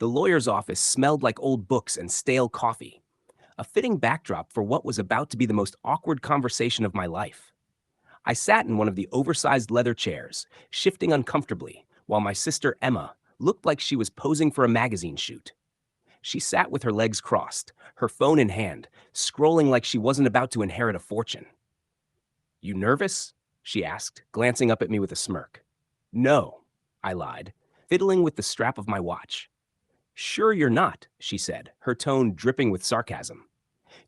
The lawyer's office smelled like old books and stale coffee, a fitting backdrop for what was about to be the most awkward conversation of my life. I sat in one of the oversized leather chairs, shifting uncomfortably, while my sister Emma looked like she was posing for a magazine shoot. She sat with her legs crossed, her phone in hand, scrolling like she wasn't about to inherit a fortune. "You nervous?" she asked, glancing up at me with a smirk. "No," I lied, fiddling with the strap of my watch. "Sure you're not," she said, her tone dripping with sarcasm.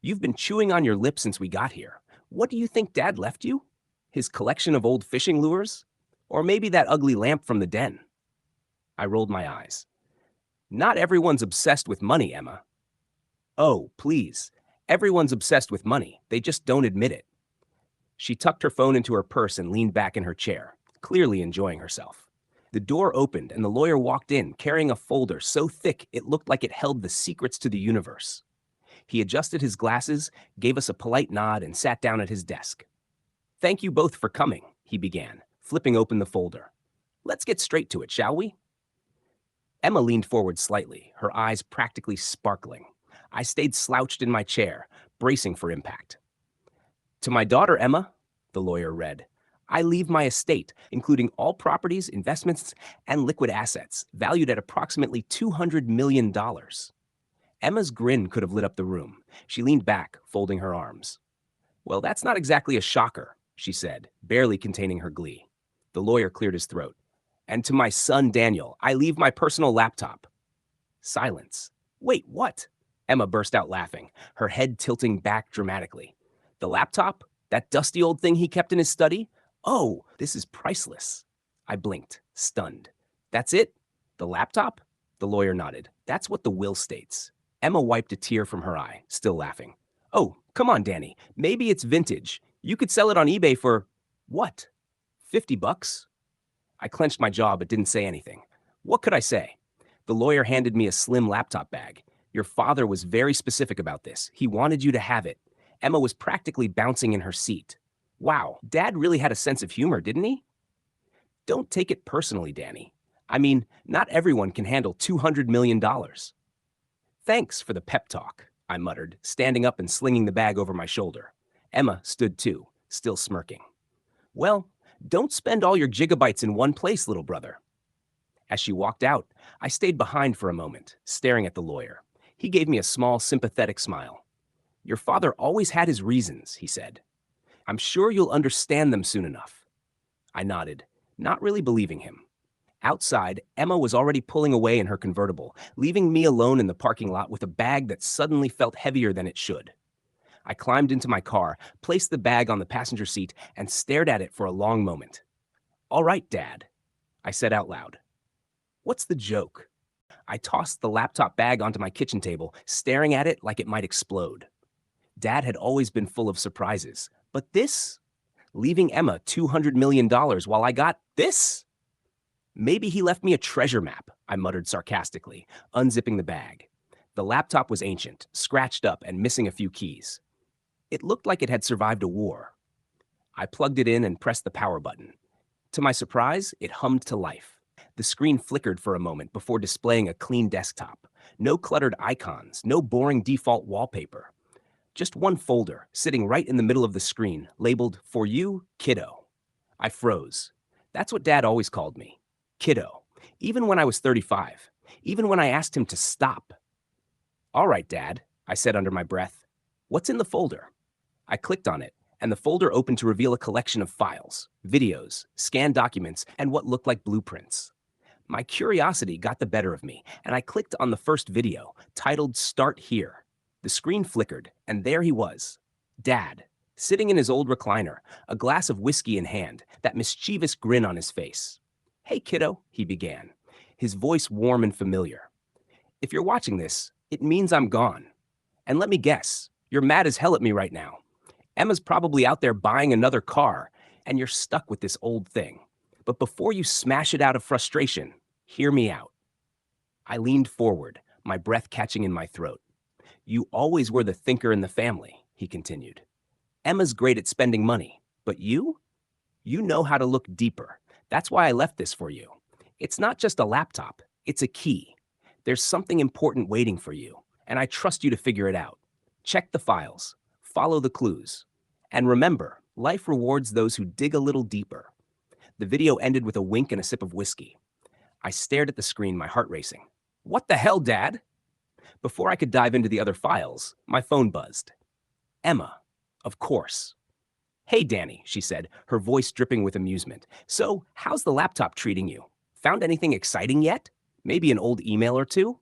"You've been chewing on your lip since we got here. What do you think Dad left you? His collection of old fishing lures? Or maybe that ugly lamp from the den?" I rolled my eyes. "Not everyone's obsessed with money, Emma." "Oh, please. Everyone's obsessed with money. They just don't admit it." She tucked her phone into her purse and leaned back in her chair, clearly enjoying herself. The door opened and the lawyer walked in, carrying a folder so thick it looked like it held the secrets to the universe. He adjusted his glasses, gave us a polite nod, and sat down at his desk. "Thank you both for coming," he began, flipping open the folder. "Let's get straight to it, shall we?" Emma leaned forward slightly, her eyes practically sparkling. I stayed slouched in my chair, bracing for impact. "To my daughter Emma," the lawyer read, "I leave my estate, including all properties, investments, and liquid assets, valued at approximately $200 million. Emma's grin could have lit up the room. She leaned back, folding her arms. "Well, that's not exactly a shocker," she said, barely containing her glee. The lawyer cleared his throat. "And to my son Daniel, I leave my personal laptop." Silence. "Wait, what?" Emma burst out laughing, her head tilting back dramatically. "The laptop? That dusty old thing he kept in his study? Oh, this is priceless." I blinked, stunned. "That's it? The laptop?" The lawyer nodded. "That's what the will states." Emma wiped a tear from her eye, still laughing. "Oh, come on, Danny. Maybe it's vintage. You could sell it on eBay for... what? $50? I clenched my jaw but didn't say anything. What could I say? The lawyer handed me a slim laptop bag. "Your father was very specific about this. He wanted you to have it." Emma was practically bouncing in her seat. "Wow, Dad really had a sense of humor, didn't he?" "Don't take it personally, Danny. I mean, not everyone can handle $200 million. "Thanks for the pep talk," I muttered, standing up and slinging the bag over my shoulder. Emma stood too, still smirking. "Well, don't spend all your gigabytes in one place, little brother." As she walked out, I stayed behind for a moment, staring at the lawyer. He gave me a small, sympathetic smile. "Your father always had his reasons," he said. "I'm sure you'll understand them soon enough." I nodded, not really believing him. Outside, Emma was already pulling away in her convertible, leaving me alone in the parking lot with a bag that suddenly felt heavier than it should. I climbed into my car, placed the bag on the passenger seat, and stared at it for a long moment. "All right, Dad," I said out loud. "What's the joke?" I tossed the laptop bag onto my kitchen table, staring at it like it might explode. Dad had always been full of surprises, but this? Leaving Emma $200 million while I got this? "Maybe he left me a treasure map," I muttered sarcastically, unzipping the bag. The laptop was ancient, scratched up, and missing a few keys. It looked like it had survived a war. I plugged it in and pressed the power button. To my surprise, it hummed to life. The screen flickered for a moment before displaying a clean desktop. No cluttered icons, no boring default wallpaper. Just one folder, sitting right in the middle of the screen, labeled "For You, Kiddo." I froze. That's what Dad always called me. Kiddo. Even when I was 35. Even when I asked him to stop. "All right, Dad," I said under my breath. "What's in the folder?" I clicked on it, and the folder opened to reveal a collection of files, videos, scanned documents, and what looked like blueprints. My curiosity got the better of me, and I clicked on the first video, titled "Start Here." The screen flickered, and there he was. Dad, sitting in his old recliner, a glass of whiskey in hand, that mischievous grin on his face. "Hey, kiddo," he began, his voice warm and familiar. "If you're watching this, it means I'm gone. And let me guess, you're mad as hell at me right now. Emma's probably out there buying another car, and you're stuck with this old thing. But before you smash it out of frustration, hear me out." I leaned forward, my breath catching in my throat. "You always were the thinker in the family," he continued. "Emma's great at spending money, but you? You know how to look deeper. That's why I left this for you. It's not just a laptop, it's a key. There's something important waiting for you, and I trust you to figure it out. Check the files, follow the clues, and remember, life rewards those who dig a little deeper. The video ended with a wink and a sip of whiskey. I stared at the screen, my heart racing. What the hell, Dad? Before I could dive into the other files, my phone buzzed. Emma, of course. Hey, Danny, she said, her voice dripping with amusement. So, how's the laptop treating you? Found anything exciting yet? Maybe an old email or two?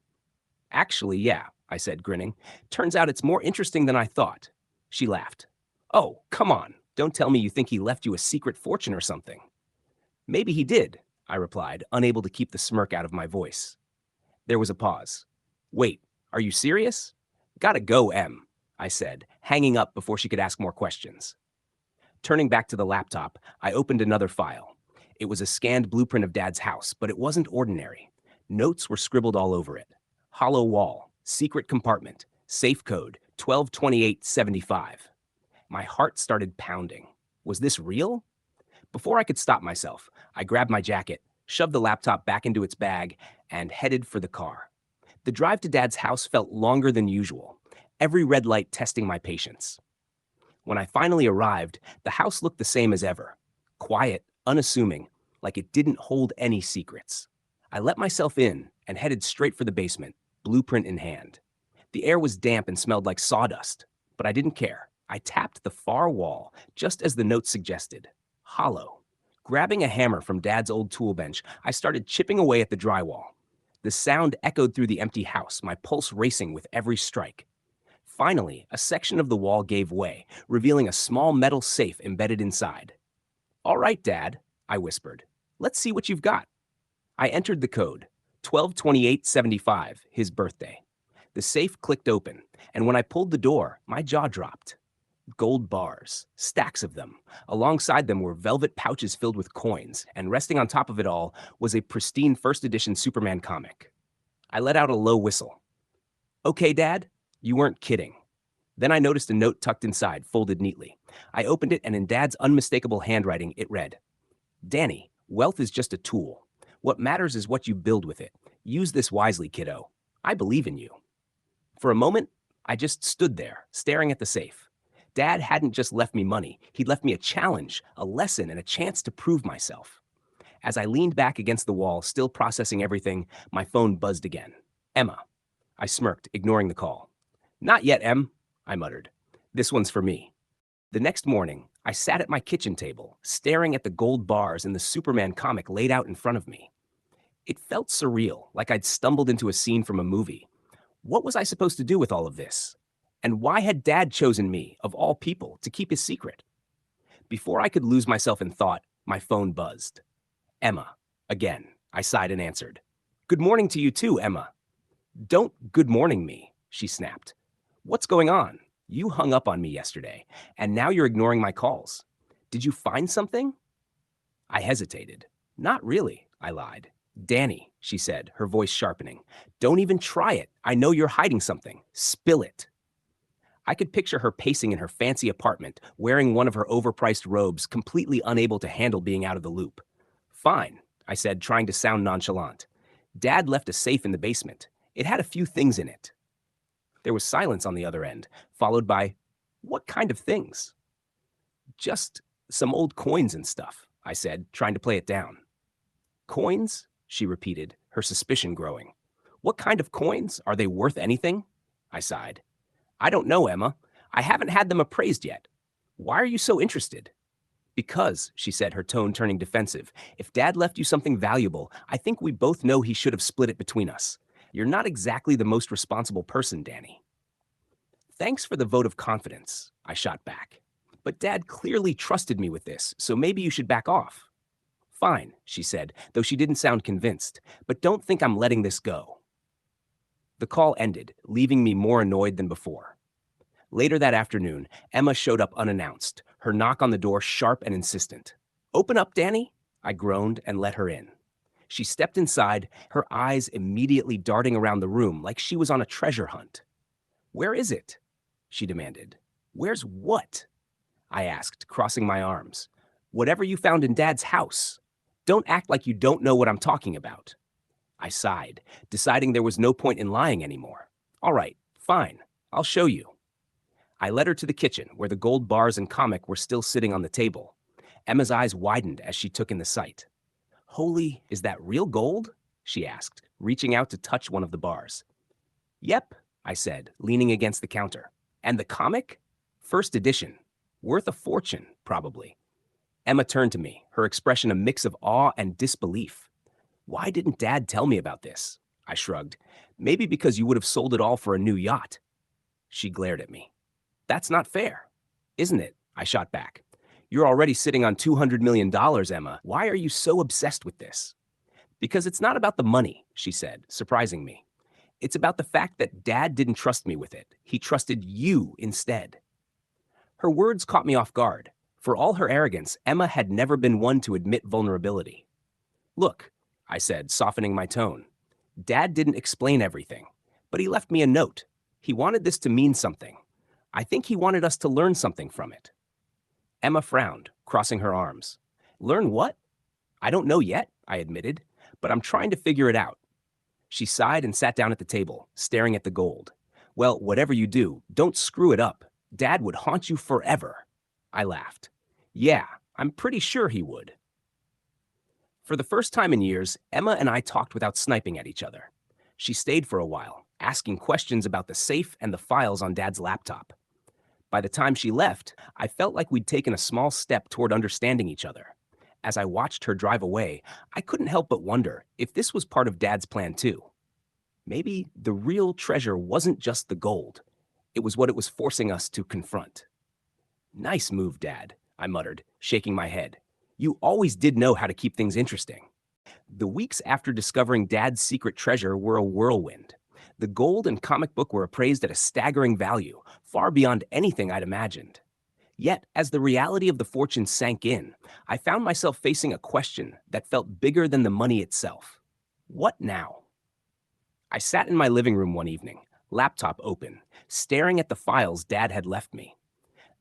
Actually, yeah, I said, grinning. Turns out it's more interesting than I thought. She laughed. Oh, come on. Don't tell me you think he left you a secret fortune or something. Maybe he did, I replied, unable to keep the smirk out of my voice. There was a pause. Wait, are you serious? Gotta go, Em, I said, hanging up before she could ask more questions. Turning back to the laptop, I opened another file. It was a scanned blueprint of Dad's house, but it wasn't ordinary. Notes were scribbled all over it. Hollow wall, secret compartment, safe code, 122875. My heart started pounding. Was this real? Before I could stop myself, I grabbed my jacket, shoved the laptop back into its bag, and headed for the car. The drive to Dad's house felt longer than usual, every red light testing my patience. When I finally arrived, the house looked the same as ever. Quiet, unassuming, like it didn't hold any secrets. I let myself in and headed straight for the basement, blueprint in hand. The air was damp and smelled like sawdust, but I didn't care. I tapped the far wall, just as the note suggested. Hollow. Grabbing a hammer from Dad's old tool bench, I started chipping away at the drywall. The sound echoed through the empty house, my pulse racing with every strike. Finally, a section of the wall gave way, revealing a small metal safe embedded inside. All right, Dad, I whispered. Let's see what you've got. I entered the code, 122875, his birthday. The safe clicked open, and when I pulled the door, my jaw dropped. Gold bars, stacks of them. Alongside them were velvet pouches filled with coins, and resting on top of it all was a pristine first edition Superman comic. I let out a low whistle. Okay, Dad, you weren't kidding. Then I noticed a note tucked inside, folded neatly. I opened it, and in Dad's unmistakable handwriting, it read, Danny, wealth is just a tool. What matters is what you build with it. Use this wisely, kiddo. I believe in you. For a moment, I just stood there, staring at the safe. Dad hadn't just left me money. He'd left me a challenge, a lesson, and a chance to prove myself. As I leaned back against the wall, still processing everything, my phone buzzed again. Emma. I smirked, ignoring the call. Not yet, Em, I muttered. This one's for me. The next morning, I sat at my kitchen table, staring at the gold bars and the Superman comic laid out in front of me. It felt surreal, like I'd stumbled into a scene from a movie. What was I supposed to do with all of this? And why had Dad chosen me, of all people, to keep his secret? Before I could lose myself in thought, my phone buzzed. Emma. Again, I sighed and answered. Good morning to you too, Emma. Don't good morning me, she snapped. What's going on? You hung up on me yesterday, and now you're ignoring my calls. Did you find something? I hesitated. Not really, I lied. Danny, she said, her voice sharpening. Don't even try it. I know you're hiding something. Spill it. I could picture her pacing in her fancy apartment, wearing one of her overpriced robes, completely unable to handle being out of the loop. Fine, I said, trying to sound nonchalant. Dad left a safe in the basement. It had a few things in it. There was silence on the other end, followed by, what kind of things? Just some old coins and stuff, I said, trying to play it down. Coins? She repeated, her suspicion growing. What kind of coins? Are they worth anything? I sighed. I don't know, Emma. I haven't had them appraised yet. Why are you so interested? Because, she said, her tone turning defensive, if Dad left you something valuable, I think we both know he should have split it between us. You're not exactly the most responsible person, Danny. Thanks for the vote of confidence, I shot back. But Dad clearly trusted me with this, so maybe you should back off. Fine, she said, though she didn't sound convinced, but don't think I'm letting this go. The call ended, leaving me more annoyed than before. Later that afternoon, Emma showed up unannounced, her knock on the door sharp and insistent. Open up, Danny, I groaned and let her in. She stepped inside, her eyes immediately darting around the room like she was on a treasure hunt. Where is it? She demanded. Where's what? I asked, crossing my arms. Whatever you found in Dad's house. Don't act like you don't know what I'm talking about. I sighed, deciding there was no point in lying anymore. All right, fine, I'll show you. I led her to the kitchen, where the gold bars and comic were still sitting on the table. Emma's eyes widened as she took in the sight. Holy, is that real gold? She asked, reaching out to touch one of the bars. Yep, I said, leaning against the counter. And the comic? First edition. Worth a fortune, probably. Emma turned to me, her expression a mix of awe and disbelief. Why didn't Dad tell me about this? I shrugged. Maybe because you would have sold it all for a new yacht. She glared at me. That's not fair. Isn't it? I shot back. You're already sitting on $200 million, Emma. Why are you so obsessed with this? Because it's not about the money, she said, surprising me. It's about the fact that Dad didn't trust me with it. He trusted you instead. Her words caught me off guard. For all her arrogance, Emma had never been one to admit vulnerability. Look, I said, softening my tone. Dad didn't explain everything, but he left me a note. He wanted this to mean something. I think he wanted us to learn something from it. Emma frowned, crossing her arms. Learn what? I don't know yet, I admitted, but I'm trying to figure it out. She sighed and sat down at the table, staring at the gold. Well, whatever you do, don't screw it up. Dad would haunt you forever. I laughed. Yeah, I'm pretty sure he would. For the first time in years, Emma and I talked without sniping at each other. She stayed for a while, asking questions about the safe and the files on Dad's laptop. By the time she left, I felt like we'd taken a small step toward understanding each other. As I watched her drive away, I couldn't help but wonder if this was part of Dad's plan too. Maybe the real treasure wasn't just the gold. It was what it was forcing us to confront. Nice move, Dad, I muttered, shaking my head. You always did know how to keep things interesting. The weeks after discovering Dad's secret treasure were a whirlwind. The gold and comic book were appraised at a staggering value, far beyond anything I'd imagined. Yet, as the reality of the fortune sank in, I found myself facing a question that felt bigger than the money itself. What now? I sat in my living room one evening, laptop open, staring at the files Dad had left me.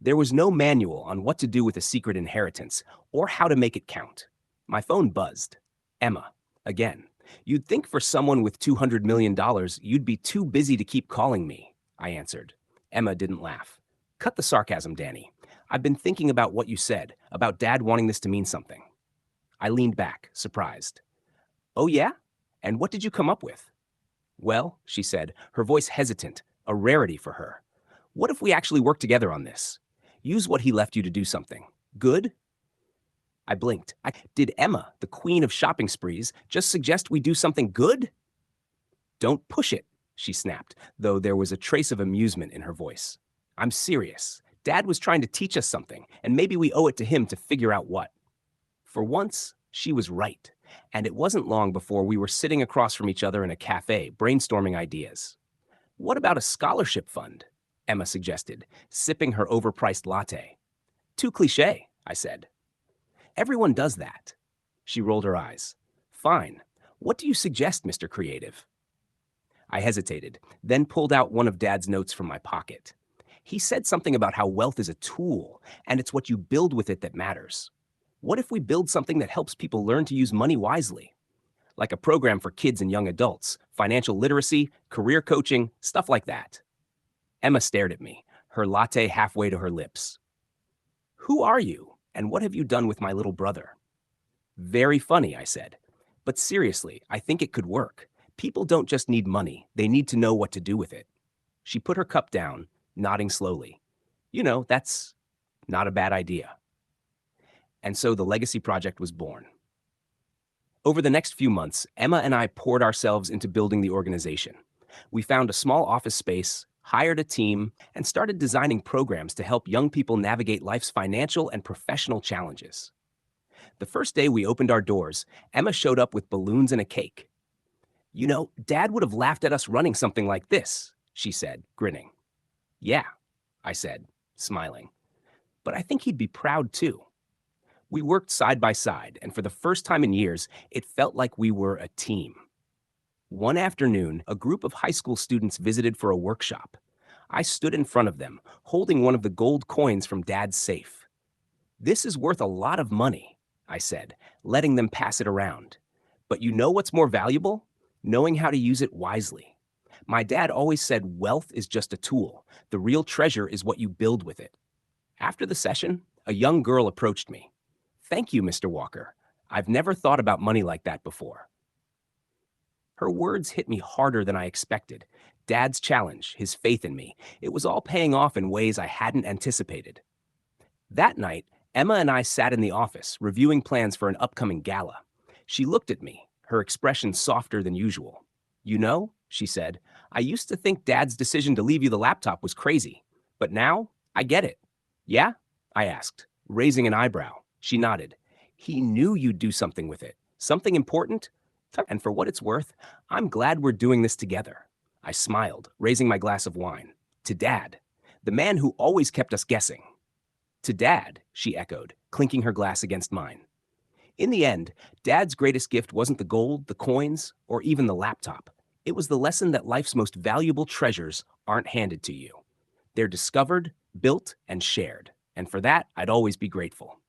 There was no manual on what to do with a secret inheritance or how to make it count. My phone buzzed. Emma, again. You'd think for someone with $200 million, you'd be too busy to keep calling me, I answered. Emma didn't laugh. Cut the sarcasm, Danny. I've been thinking about what you said, about Dad wanting this to mean something. I leaned back, surprised. Oh yeah? And what did you come up with? Well, she said, her voice hesitant, a rarity for her. What if we actually work together on this? Use what he left you to do something. Good? I blinked. Did Emma, the queen of shopping sprees, just suggest we do something good? Don't push it, she snapped, though there was a trace of amusement in her voice. I'm serious. Dad was trying to teach us something, and maybe we owe it to him to figure out what. For once, she was right, and it wasn't long before we were sitting across from each other in a cafe, brainstorming ideas. What about a scholarship fund? Emma suggested, sipping her overpriced latte. Too cliché, I said. Everyone does that. She rolled her eyes. Fine. What do you suggest, Mr. Creative? I hesitated, then pulled out one of Dad's notes from my pocket. He said something about how wealth is a tool, and it's what you build with it that matters. What if we build something that helps people learn to use money wisely? Like a program for kids and young adults, financial literacy, career coaching, stuff like that. Emma stared at me, her latte halfway to her lips. Who are you? And what have you done with my little brother? Very funny, I said. But seriously, I think it could work. People don't just need money, they need to know what to do with it. She put her cup down, nodding slowly. You know, that's not a bad idea. And so the Legacy Project was born. Over the next few months, Emma and I poured ourselves into building the organization. We found a small office space, hired a team, and started designing programs to help young people navigate life's financial and professional challenges. The first day we opened our doors, Emma showed up with balloons and a cake. You know, Dad would have laughed at us running something like this, she said, grinning. Yeah, I said, smiling. But I think he'd be proud too. We worked side by side, and for the first time in years, it felt like we were a team. One afternoon, a group of high school students visited for a workshop. I stood in front of them, holding one of the gold coins from Dad's safe. This is worth a lot of money, I said, letting them pass it around. But you know what's more valuable? knowing how to use it wisely. My dad always said wealth is just a tool. The real treasure is what you build with it. After the session, a young girl approached me. Thank you, Mr. Walker. I've never thought about money like that before. Her words hit me harder than I expected. Dad's challenge, his faith in me, it was all paying off in ways I hadn't anticipated. That night, Emma and I sat in the office, reviewing plans for an upcoming gala. She looked at me, her expression softer than usual. You know, she said, I used to think Dad's decision to leave you the laptop was crazy, but now I get it. Yeah? I asked, raising an eyebrow. She nodded. He knew you'd do something with it, something important. And for what it's worth, I'm glad we're doing this together. I smiled, raising my glass of wine. To Dad, the man who always kept us guessing. To Dad, she echoed, clinking her glass against mine. In the end, Dad's greatest gift wasn't the gold, the coins, or even the laptop. It was the lesson that life's most valuable treasures aren't handed to you. They're discovered, built, and shared. And for that, I'd always be grateful.